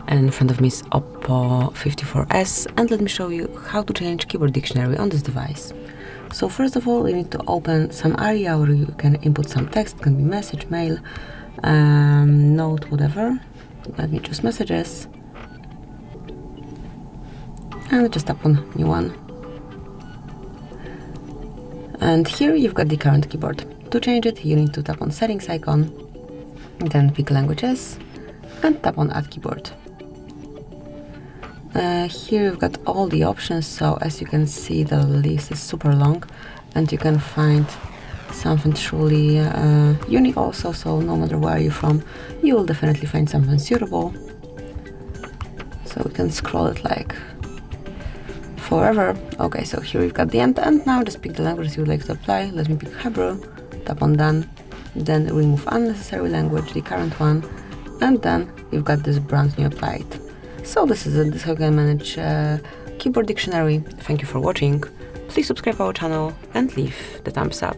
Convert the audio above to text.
In front of me is Oppo A54s, and let me show you how to change keyboard dictionary on this device. So first of all, you need to open some area where you can input some text. It can be message, mail, note, whatever. Let me choose messages and just tap on new one. And here you've got the current keyboard. To change it, you need to tap on settings icon, then pick languages and tap on add keyboard. Here you've got all the options, so as you can see the list is super long and you can find something truly unique also, so no matter where you're from, you will definitely find something suitable. So we can scroll it like forever. Okay, so here we've got the end, and now just pick the language you would like to apply. Let me pick Hebrew, tap on done, then remove unnecessary language, the current one, and then you've got this brand new applied. So this is it, this is how you can manage keyboard dictionary. Thank you for watching. Please subscribe our channel and leave the thumbs up.